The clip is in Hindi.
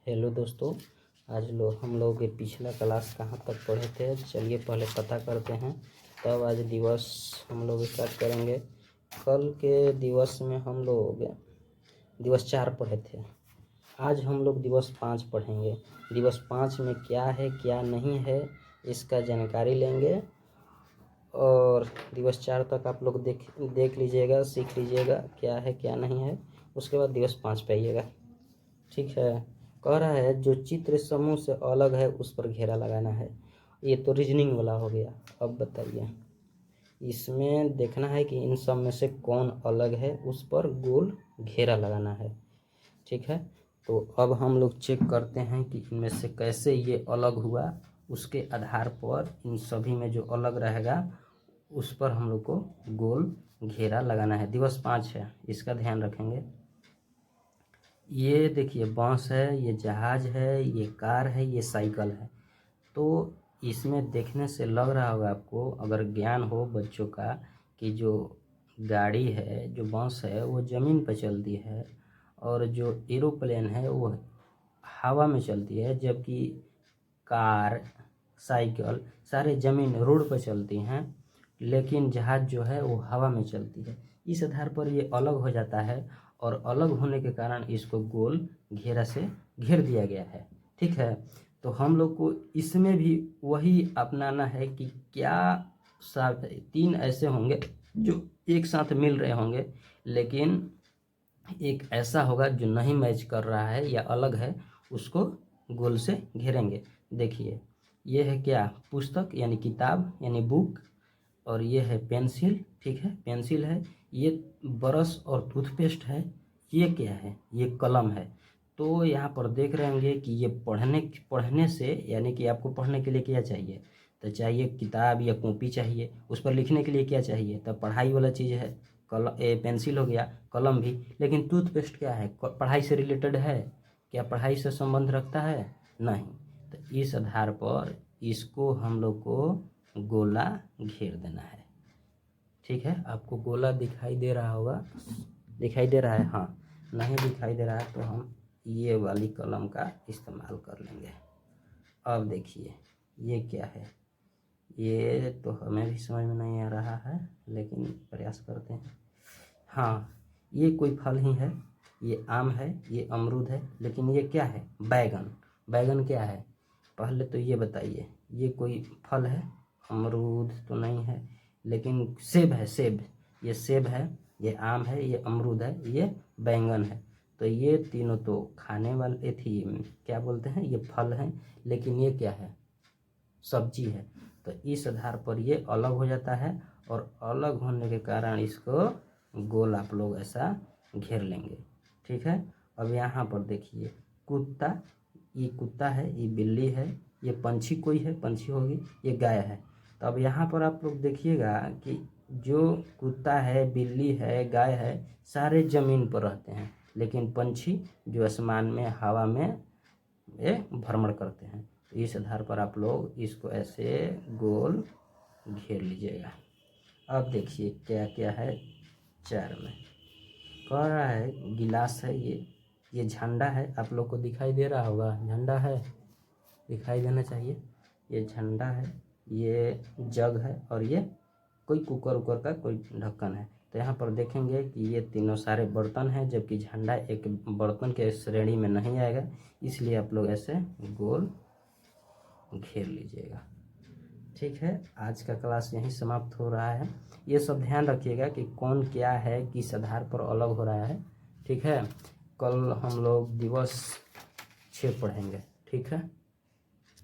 हेलो दोस्तों, आज हम लोग ये पिछला क्लास कहाँ तक पढ़े थे। चलिए पहले पता करते हैं, तब आज दिवस हम लोग स्टार्ट करेंगे। कल के दिवस में हम लोग दिवस 4 पढ़े थे। आज हम लोग दिवस 5 पढ़ेंगे। दिवस 5 में क्या है क्या नहीं है इसका जानकारी लेंगे, और दिवस 4 तक आप लोग देख लीजिएगा, सीख लीजिएगा क्या है क्या नहीं है। उसके बाद दिवस 5 पे आइएगा। ठीक है। कह रहा है जो चित्र समूह से अलग है उस पर घेरा लगाना है। ये तो रीजनिंग वाला हो गया। अब बताइए, इसमें देखना है कि इन सब में से कौन अलग है, उस पर गोल घेरा लगाना है। ठीक है, तो अब हम लोग चेक करते हैं कि इनमें से कैसे ये अलग हुआ। उसके आधार पर इन सभी में जो अलग रहेगा उस पर हम लोग को गोल घेरा लगाना है। दिवस 5 है, इसका ध्यान रखेंगे। ये देखिए बांस है, ये जहाज है, ये कार है, ये साइकिल है। तो इसमें देखने से लग रहा होगा आपको, अगर ज्ञान हो बच्चों का, कि जो गाड़ी है, जो बस है, वो ज़मीन पर चलती है, और जो एरोप्लेन है वो हवा में चलती है, जबकि कार, साइकिल सारे ज़मीन रोड पर चलती हैं, लेकिन जहाज जो है वो हवा में चलती है। इस आधार पर ये अलग हो जाता है, और अलग होने के कारण इसको गोल घेरा से घेर दिया गया है। ठीक है, तो हम लोग को इसमें भी वही अपनाना है कि क्या 3 ऐसे होंगे जो एक साथ मिल रहे होंगे, लेकिन एक ऐसा होगा जो नहीं मैच कर रहा है या अलग है, उसको गोल से घेरेंगे। देखिए ये है क्या, पुस्तक यानी किताब यानी बुक, और ये है पेंसिल। ठीक है, पेंसिल है। ये ब्रश और टूथपेस्ट है। ये क्या है, ये कलम है। तो यहाँ पर देख रहे होंगे कि ये पढ़ने से, यानी कि आपको पढ़ने के लिए क्या चाहिए, तो चाहिए किताब या कॉपी चाहिए। उस पर लिखने के लिए क्या चाहिए, तो पढ़ाई वाला चीज़ है। पेंसिल हो गया, कलम भी। लेकिन टूथपेस्ट क्या है, पढ़ाई से रिलेटेड है क्या, पढ़ाई से संबंध रखता है? नहीं। तो इस आधार पर इसको हम लोग को गोला घेर देना है। ठीक है, आपको गोला दिखाई दे रहा होगा, दिखाई दे रहा है? हाँ, नहीं दिखाई दे रहा है तो हम ये वाली कलम का इस्तेमाल कर लेंगे। अब देखिए ये क्या है, ये तो हमें भी समझ में नहीं आ रहा है, लेकिन प्रयास करते हैं। हाँ, ये कोई फल ही है। ये आम है, ये अमरूद है, लेकिन ये क्या है, बैगन। बैगन क्या है, पहले तो ये बताइए, ये कोई फल है? अमरूद तो नहीं है, लेकिन सेब है, सेब। ये सेब है, ये आम है, ये अमरूद है, ये बैंगन है। तो ये तीनों तो खाने वाले थी, क्या बोलते हैं, ये फल हैं, लेकिन ये क्या है, सब्जी है। तो इस आधार पर ये अलग हो जाता है, और अलग होने के कारण इसको गोल आप लोग ऐसा घेर लेंगे। ठीक है, अब यहाँ पर देखिए कुत्ता, ये कुत्ता है, ये बिल्ली है, ये पंछी कोई है, पंछी होगी, ये गाय है। तो अब यहाँ पर आप लोग देखिएगा कि जो कुत्ता है, बिल्ली है, गाय है, सारे ज़मीन पर रहते हैं, लेकिन पंछी जो आसमान में, हवा में ये भ्रमण करते हैं। तो इस आधार पर आप लोग इसको ऐसे गोल घेर लीजिएगा। अब देखिए क्या क्या है 4 में। कह रहा है गिलास है, ये झंडा है, आप लोग को दिखाई दे रहा होगा, झंडा है, दिखाई देना चाहिए। ये झंडा है, ये जग है, और ये कोई कुकर उकर का कोई ढक्कन है। तो यहाँ पर देखेंगे कि ये तीनों सारे बर्तन हैं, जबकि झंडा एक बर्तन के श्रेणी में नहीं आएगा, इसलिए आप लोग ऐसे गोल घेर लीजिएगा। ठीक है, आज का क्लास यहीं समाप्त हो रहा है। ये सब ध्यान रखिएगा कि कौन क्या है, किस आधार पर अलग हो रहा है। ठीक है, कल हम लोग दिवस 6 पढ़ेंगे। ठीक है।